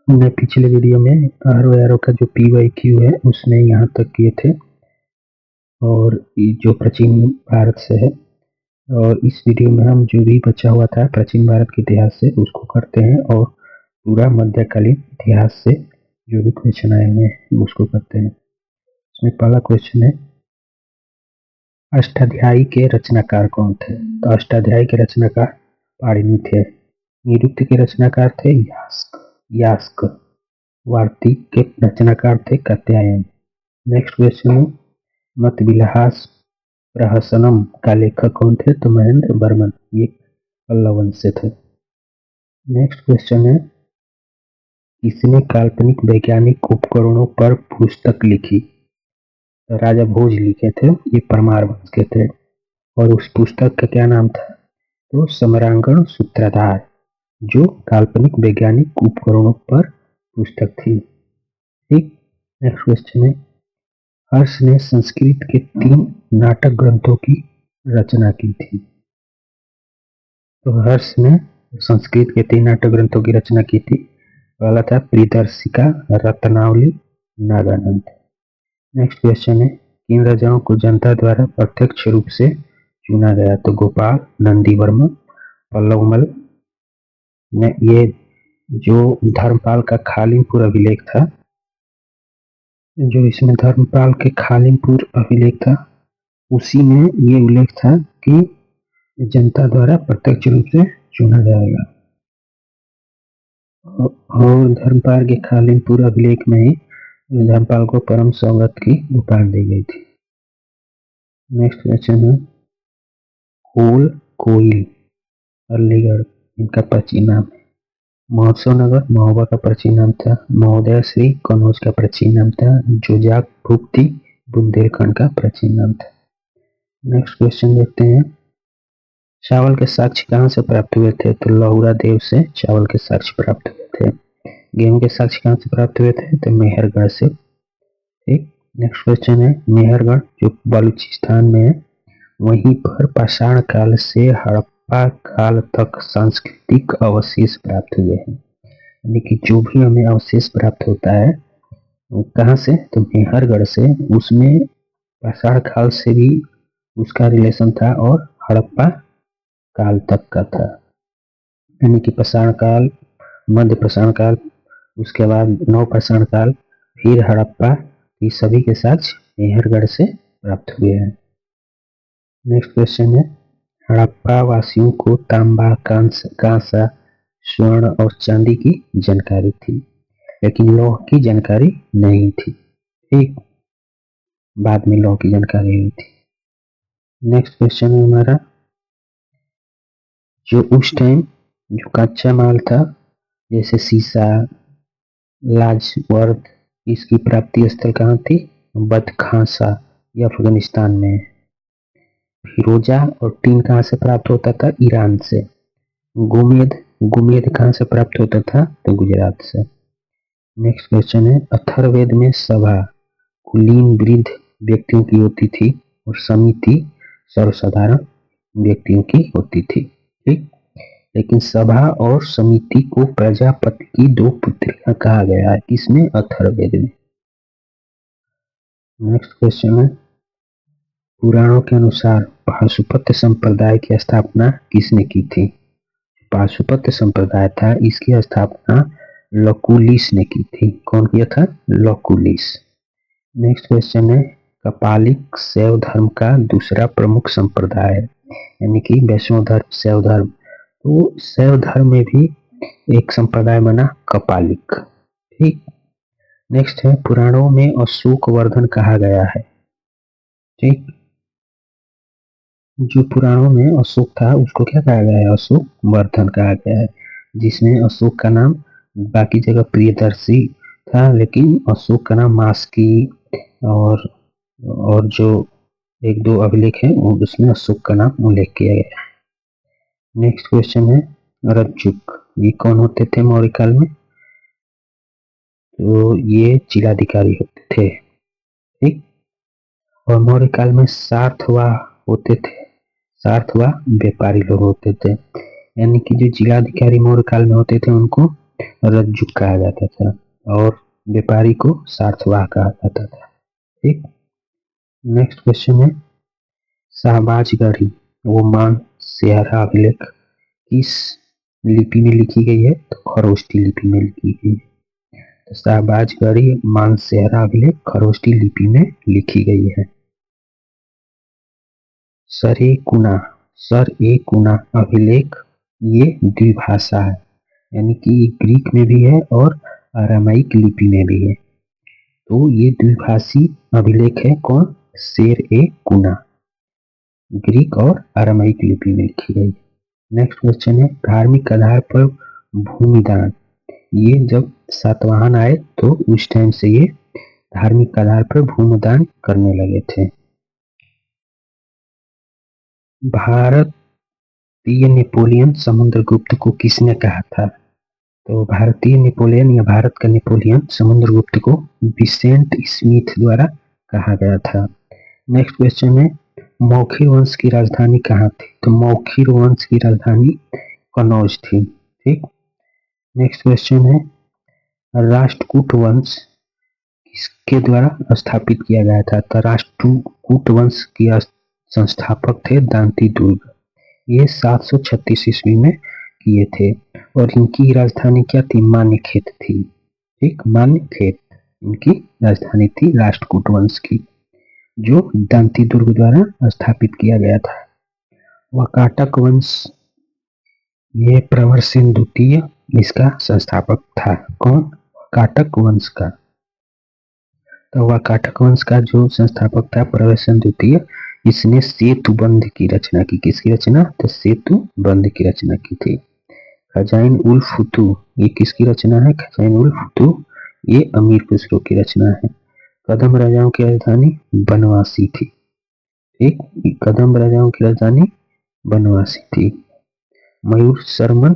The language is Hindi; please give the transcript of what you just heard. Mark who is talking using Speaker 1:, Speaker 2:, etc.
Speaker 1: हमने पिछले वीडियो में आर का जो PYQ है उसने यहाँ तक किए थे और जो प्राचीन भारत से है, और इस वीडियो में हम जो भी बचा हुआ था प्राचीन भारत के इतिहास से उसको करते हैं और पूरा मध्यकालीन इतिहास से जो भी क्वेश्चन आए हुए हैं उसको करते हैं। इसमें पहला क्वेश्चन है, अष्टाध्यायी के रचनाकार कौन थे? तो अष्टाध्यायी के रचनाकार पाणिनि थे। निरुक्त के रचनाकार थे यास्क। वार्तिक के रचनाकार थे कात्यायन। नेक्स्ट क्वेश्चन है, मतविलास प्रहसनम का लेखक कौन थे? तो महेंद्र वर्मन, ये पल्लव वंश से थे। नेक्स्ट क्वेश्चन है, किसने काल्पनिक वैज्ञानिक उपकरणों पर पुस्तक लिखी? तो राजा भोज लिखे थे, ये परमार वंश के थे। और उस पुस्तक का क्या नाम था? तो समरांगण सूत्रधार, जो काल्पनिक वैज्ञानिक उपकरणों पर पुस्तक थी। ठीक। नेक्स्ट क्वेश्चन है, हर्ष ने संस्कृत के 3 नाटक ग्रंथों की रचना की थी। तो हर्ष ने संस्कृत के 3 नाटक ग्रंथों की रचना की थी। पहला था प्रियदर्शिका, रत्नावली, नागानंद। नेक्स्ट क्वेश्चन है, किन राजाओं को जनता द्वारा प्रत्यक्ष रूप से चुना गया? तो गोपाल, नंदीवर्मन, पल्लवमल। ये जो धर्मपाल का खालिमपुर अभिलेख था, जो इसमें धर्मपाल के खालिमपुर अभिलेख था, उसी में ये उल्लेख था कि जनता द्वारा प्रत्यक्ष रूप से चुना जाएगा। और धर्मपाल के खालिमपुर अभिलेख में ही धर्मपाल को परम सौगत की उपाधि दी गई थी। नेक्स्ट क्वेश्चन है, कोल कोइल अलीगढ़ इनका प्राचीन नाम है। महोत्सव नगर महोबा का प्राचीन नाम था। महोदय श्री कनौज का प्राचीन नाम था। जोजाक भुक्ति बुंदेलखंड का प्राचीन नाम था। नेक्स्ट क्वेश्चन देखते हैं, चावल के साक्ष्य कहाँ से प्राप्त हुए थे? तो लहुरा देव से चावल के साक्ष्य प्राप्त हुए थे। गेहूं के साक्ष्य कहाँ से प्राप्त हुए थे? तो मेहरगढ़ से। ठीक। नेक्स्ट क्वेश्चन है, मेहरगढ़ जो बलूचिस्तान में है, वहीं पर पाषाण काल से हड़प्पा काल तक सांस्कृतिक अवशेष प्राप्त हुए हैं। यानी कि जो भी हमें अवशेष प्राप्त होता है वो कहाँ से? तो मेहरगढ़ से। उसमें पाषाण काल से भी उसका रिलेशन था और हड़प्पा काल तक का था। यानी कि पाषाण काल, मध्य पाषाण काल, उसके बाद नव पाषाण काल, फिर हड़प्पा, ये सभी के साक्ष्य मेहरगढ़ से प्राप्त हुए हैं। नेक्स्ट क्वेश्चन है, हड़प्पा वासियों को तांबा, कांसा, स्वर्ण और चांदी की जानकारी थी, लेकिन लौह की जानकारी नहीं थी। ठीक। बाद में लौह की जानकारी हुई थी। नेक्स्ट क्वेश्चन है हमारा, जो उस टाइम जो कच्चा माल था जैसे शीशा, लाजवर्द, इसकी प्राप्ति स्थल कहाँ थी? बदखासा, ये अफगानिस्तान में। फिरोजा और टीन कहाँ से प्राप्त होता था? ईरान से। गुमेद कहाँ से प्राप्त होता था? तो गुजरात से। नेक्स्ट क्वेश्चन है, अथर्ववेद में सभा कुलीन वृद्ध व्यक्तियों की होती थी और समिति सर्वसाधारण व्यक्तियों की होती थी। ठीक। लेकिन सभा और समिति को प्रजापति की 2 पुत्रियां कहा गया है। किसमें? अथर्ववेद में। नेक्स्ट क्वेश्चन है, पुराणों के अनुसार पाशुपत्य संप्रदाय की स्थापना किसने की थी? पाशुपत्य संप्रदाय था, इसकी स्थापना लकुलिस ने की थी। कौन किया था? लकुलिस। नेक्स्ट क्वेश्चन है, कपालिक शैव धर्म का दूसरा प्रमुख संप्रदाय है, यानी कि वैष्णव धर्म, शैव धर्म। तो शैव धर्म में भी एक संप्रदाय बना कपालिक। ठीक। नेक्स्ट है, पुराणों में अशोक वर्धन कहा गया है। ठीक। जो पुराणों में अशोक था उसको क्या कहा गया है? अशोक वर्धन कहा गया है, जिसमें अशोक का नाम बाकी जगह प्रियदर्शी था, लेकिन अशोक का नाम मास्की और जो 1-2 अभिलेख हैं उसमें अशोक का नाम उल्लेख किया गया है। नेक्स्ट क्वेश्चन है, रज्जुक, ये कौन होते थे मौर्य काल में? तो ये जिलाधिकारी होते थे। ठीक। और मौर्य काल में सार्थवा होते थे। सार्थवा व्यापारी लोग होते थे, यानी कि जो जिलाधिकारी मौर्य काल में होते थे उनको रज्जुक कहा जाता था और व्यापारी को सार्थवाह कहा जाता था। ठीक, नेक्स्ट क्वेश्चन है शाहबाजगढ़ी वो मान सेहरा अभिलेख किस लिपि में लिखी गई है? तो खरोष्टी लिपि में लिखी गई है। तो शाहबाजगढ़ी मान सेहरा अभिलेख खरोष्टी लिपि में लिखी गई है। सर ए कुना अभिलेख ये द्विभाषा है, यानी कि ग्रीक में भी है और अरामाइक लिपि में भी है। तो ये द्विभाषी अभिलेख है। कौन? शेर ए कुना, ग्रीक और अरामाइक लिपि में लिखी गई। नेक्स्ट क्वेश्चन है धार्मिक आधार पर भूमिदान। ये जब सातवाहन आए तो उस टाइम से ये धार्मिक आधार पर भूमिदान करने लगे थे। भारतीय नेपोलियन समुद्रगुप्त को किसने कहा था? तो भारतीय नेपोलियन या भारत का नेपोलियन समुद्रगुप्त को विसेंट स्मिथ द्वारा कहा गया था। नेक्स्ट क्वेश्चन है मौखिर वंश की राजधानी कहाँ थी? तो मौखिर वंश की राजधानी कनौज थी। ठीक, नेक्स्ट क्वेश्चन है राष्ट्रकूट वंश किसके द्वारा स्थापित किया गया था? तो राष्ट्रकूट वंश के संस्थापक थे दांती दुर्ग। ये 736 ईस्वी में किए थे और इनकी राजधानी क्या थी? मान्यखेत थी। ठीक, मान्यखेत इनकी राजधानी थी राष्ट्रकूट वंश की, जो दांती दुर्ग द्वारा स्थापित किया गया था। वाकाटक वंश ये प्रवरसेन द्वितीय इसका संस्थापक था। कौन? वाकाटक वंश का। तो वाकाटक वंश का जो संस्थापक था प्रवरसेन द्वितीय, इसने सेतु बंध की रचना की। किसकी रचना? तो सेतु बंध की रचना की थी। खजाइन उल फुतू ये किसकी रचना है? खजाइन उल फुतू ये अमीर खुसरो की रचना है। कदम राजाओं की राजधानी बनवासी थी। ठीक, कदम राजाओं की राजधानी बनवासी थी। मयूर शर्मन